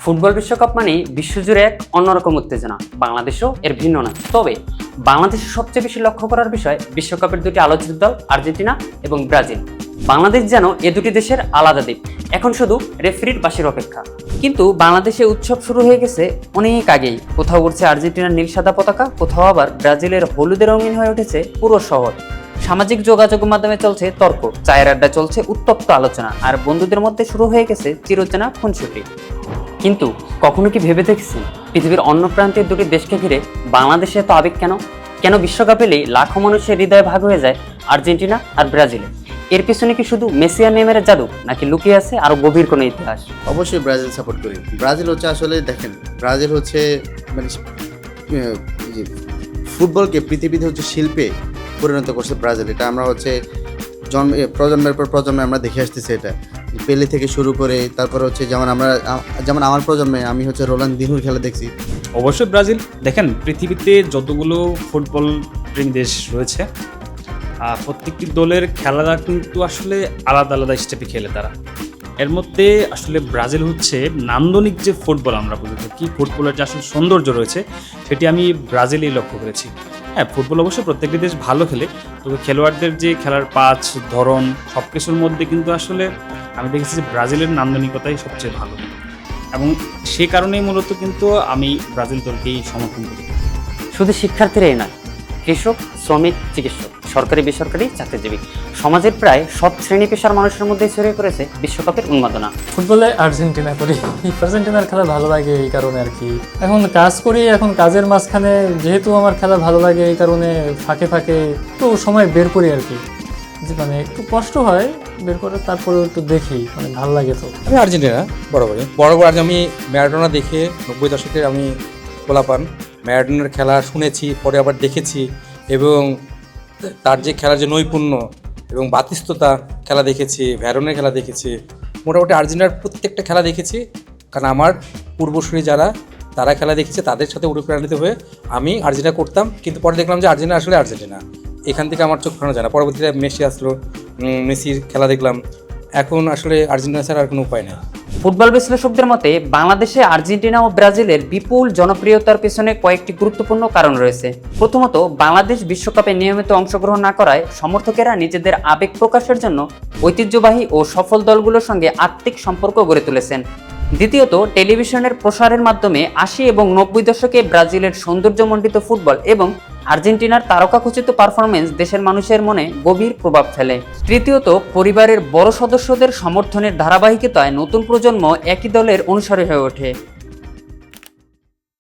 Football বিশ্বকাপ মানেই বিশ্বজুড়ে এক অন্যরকম উত্তেজনা। বাংলাদেশও এর ভিন্ন নয়। তবে বাংলাদেশের সবচেয়ে বেশি লক্ষ্য করার বিষয় বিশ্বকাপের দুটি আলোচিত দল আর্জেন্টিনা এবং ব্রাজিল। বাংলাদেশ যেন এ দুটি দেশের আলাদা দ্বীপ, এখন শুধু রেফারির বাঁশির অপেক্ষা। কিন্তু বাংলাদেশে উৎসব শুরু হয়ে গেছে অনেক আগেই। কোথাও উড়ছে আর্জেন্টিনার নীল সাদা পতাকা, কোথাও আবার ব্রাজিলের হলুদে রঙিন হয়ে উঠেছে পুরো শহর। সামাজিক যোগাযোগ মাধ্যমে চলছে তর্ক, চায়ের আড্ডা চলছে উত্তপ্ত আলোচনা, আর বন্ধুদের মধ্যে শুরু হয়ে গেছে চিরচেনা খুনসুটি। কিন্তু কখনো কি ভেবে দেখেছেন পৃথিবীর অন্য প্রান্তের দুটি দেশকে ঘিরে বাংলাদেশে এত আবেগ কেন? কেন বিশ্বকাপ এলেই লাখো মানুষের হৃদয়ে ভাগ হয়ে যায় আর্জেন্টিনা আর ব্রাজিলে? এর পিছনে কি শুধু মেসি আর নেইমারের জাদু, নাকি লুকিয়ে আছে আরো গভীর কোনো ইতিহাস? অবশ্যই ব্রাজিল সাপোর্ট করি। ব্রাজিল হচ্ছে আসলে দেখেন, ব্রাজিল হচ্ছে মানে ফুটবলকে পৃথিবীতে হচ্ছে শিল্পে পরিণত করছে ব্রাজিল। এটা আমরা হচ্ছে প্রজন্মের পর প্রজন্মে আমরা দেখে আসতেছি। এটা পেলে থেকে শুরু করে তারপরে হচ্ছে যেমন আমার প্রজন্মে আমি হচ্ছে রোনালদিনোর খেলা দেখছি। অবশ্যই ব্রাজিল। দেখেন, পৃথিবীতে যতগুলো ফুটবল প্রেমী দেশ রয়েছে, প্রত্যেকটি দলের খেলাটা কিন্তু আসলে আলাদা আলাদা স্টেপে খেলে তারা। এর মধ্যে আসলে ব্রাজিল হচ্ছে নান্দনিক যে ফুটবল আমরা বলে থাকি, ফুটবলের যে আসলে সৌন্দর্য রয়েছে সেটি আমি ব্রাজিলেই লক্ষ্য করেছি। হ্যাঁ, ফুটবল অবশ্যই প্রত্যেকটি দেশ ভালো খেলে, তবে খেলোয়াড়দের যে খেলার পাঁচ ধরন সব কিছুর মধ্যে কিন্তু আসলে আমি দেখেছি যে ব্রাজিলের নান্দনিকতাই সবচেয়ে ভালো, এবং সে কারণেই মূলত কিন্তু আমি ব্রাজিল দলকেই সমর্থন করি। শুধু শিক্ষার্থীরাই নয়, কৃষক, শ্রমিক, চিকিৎসক, সরকারি বেসরকারি চাকরিজীবী, সমাজের প্রায় সব শ্রেণী পেশার মানুষের মধ্যে ছড়িয়ে পড়েছে বিশ্বকাপের উন্মাদনা। ফুটবলে আর্জেন্টিনা করি, আর্জেন্টিনার খেলা ভালো লাগে এই কারণে আর কি। এখন কাজ করি, এখন কাজের মাঝখানে যেহেতু আমার খেলা ভালো লাগে এই কারণে ফাঁকে ফাঁকে একটু সময় বের করি আর কি। মানে একটু কষ্ট হয় বের করে, তারপরেও একটু দেখি, মানে ভালো লাগে। তো আমি আর্জেন্টিনা বরাবরই আজ আমি ম্যারাডোনা দেখে 90 দশকের আমি গোলাপান ম্যারাডোনার খেলা শুনেছি, পরে আবার দেখেছি, এবং তার যে খেলার যে নৈপুণ্য এবং বাতিস্ততা খেলা দেখেছি, ভ্যারনের খেলা দেখেছি, মোটামুটি আর্জেন্টিনার প্রত্যেকটা খেলা দেখেছি। কারণ আমার পূর্বসূরি যারা তারা খেলা দেখেছে, তাদের সাথে অনুপ্রাণিত হয়ে আমি আর্জেন্টিনা করতাম। কিন্তু পরে দেখলাম যে আর্জেন্টিনা আসলে আর্জেন্টিনা, এখান থেকে আমার চোখ ফেরানো যায় না। পরবর্তীতে মেসি আসলো, মেসির খেলা দেখলাম। এখন আসলে আর্জেন্টিনা ছাড়া আর কোনো উপায় নেই। ফুটবল বিশ্লেষকদের মতে বাংলাদেশে আর্জেন্টিনা ও ব্রাজিলের বিপুল জনপ্রিয়তার পেছনে কয়েকটি গুরুত্বপূর্ণ কারণ রয়েছে। প্রথমত, বাংলাদেশ বিশ্বকাপে নিয়মিত অংশগ্রহণ না করায় সমর্থকেরা নিজেদের আবেগ প্রকাশের জন্য ঐতিহ্যবাহী ও সফল দলগুলোর সঙ্গে আত্মিক সম্পর্ক গড়ে তুলেছেন। দ্বিতীয়ত, টেলিভিশনের প্রসারের মাধ্যমে 80 এবং 90 দশকে ব্রাজিলের সৌন্দর্যমণ্ডিত ফুটবল এবং আর্জেন্টিনার তারকাখচিত পারফরমেন্স দেশের মানুষের মনে গভীর প্রভাব ফেলে। তৃতীয়ত, পরিবারের বড় সদস্যদের সমর্থনের ধারাবাহিকতায় নতুন প্রজন্ম একই দলের অনুসারী হয়ে ওঠে।